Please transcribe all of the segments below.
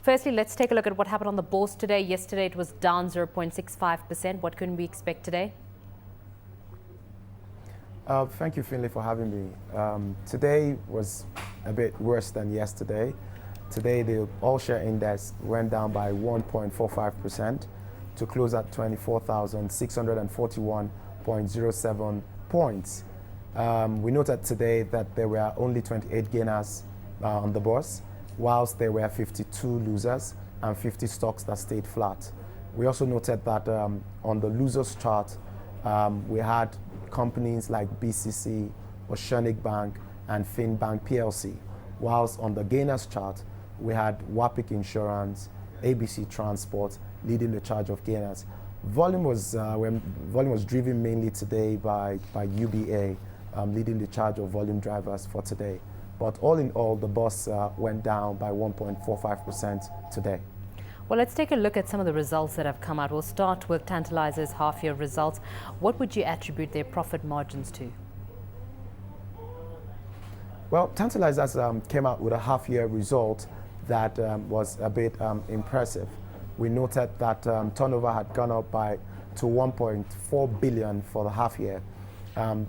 Firstly, let's take a look at what happened on the bourse today. Yesterday, it was down 0.65%. What can we expect today? Thank you, Fenly, for having me. Today was a bit worse than yesterday. Today, the all-share index went down by 1.45% to close at 24,641.07 points. We noted today that there were only 28 gainers on the bourse, whilst there were 52 losers and 50 stocks that stayed flat. We also noted that on the losers chart, we had companies like BCC, Oceanic Bank, and Finbank PLC, whilst on the gainers chart, we had Wapik Insurance, ABC Transport leading the charge of gainers. Volume was driven mainly today by UBA, leading the charge of volume drivers for today. But all in all, the bourse went down by 1.45% today. Well, let's take a look at some of the results that have come out. We'll start with Tantalizer's half-year results. What would you attribute their profit margins to? Well, Tantalizers came out with a half-year result that was a bit impressive. We noted that turnover had gone up to 1.4 billion for the half year.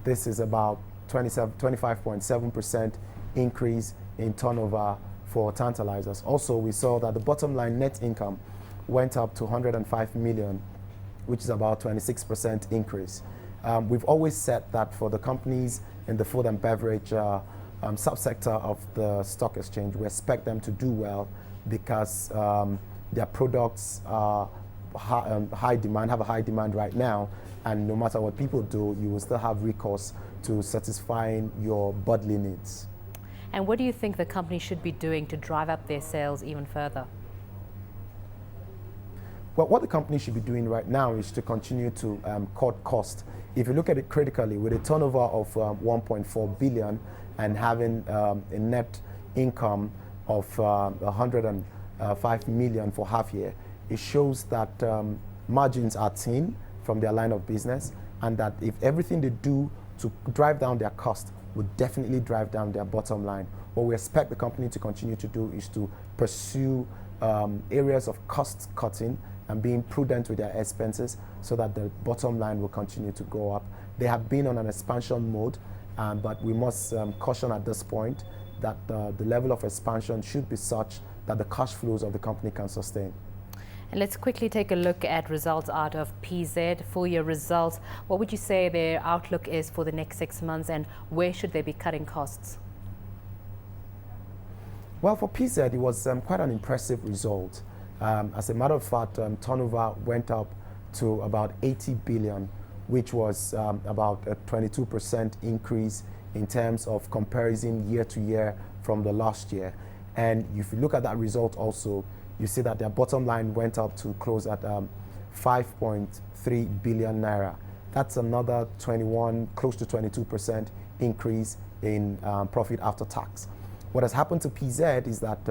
This is about 25.7% increase in turnover for Tantalizers. Also, we saw that the bottom line net income went up to 105 million, which is about 26% increase. We've always said that for the companies in the food and beverage subsector of the stock exchange, we expect them to do well because their products are high demand, have a high demand right now, and no matter what people do, you will still have recourse to satisfying your bodily needs. And what do you think the company should be doing to drive up their sales even further? Well, what the company should be doing right now is to continue to cut cost. If you look at it critically, with a turnover of 1.4 billion and having a net income of 105 million for half year, it shows that margins are thin from their line of business, and that if everything they do to drive down their cost would definitely drive down their bottom line. What we expect the company to continue to do is to pursue areas of cost cutting and being prudent with their expenses so that the bottom line will continue to go up. They have been on an expansion mode, but we must caution at this point that the level of expansion should be such that the cash flows of the company can sustain. And let's quickly take a look at results out of PZ, full year results. What would you say their outlook is for the next 6 months, and where should they be cutting costs? Well, for PZ, it was quite an impressive result. As a matter of fact, turnover went up to about 80 billion, which was about a 22% increase in terms of comparison year to year from the last year. And if you look at that result also, you see that their bottom line went up to close at 5.3 billion naira. That's another close to 22% increase in profit after tax. What has happened to PZ is that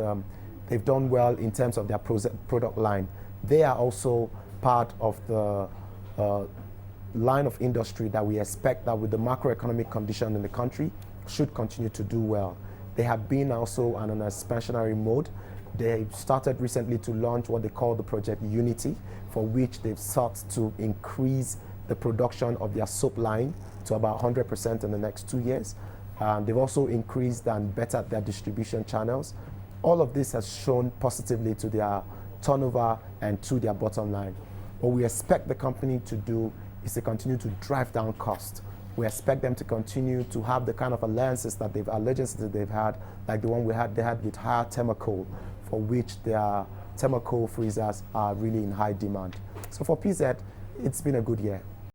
they've done well in terms of their product line. They are also part of the line of industry that we expect that with the macroeconomic condition in the country should continue to do well. They have been also on an expansionary mode. They started recently to launch what they call the Project Unity, for which they've sought to increase the production of their soap line to about 100% in the next 2 years. They've also increased and bettered their distribution channels. All of this has shown positively to their turnover and to their bottom line. What we expect the company to do is to continue to drive down cost. We expect them to continue to have the kind of allegiances that they've had, like the one they had with higher thermocoal, for which their thermocoal freezers are really in high demand. So for PZ, it's been a good year.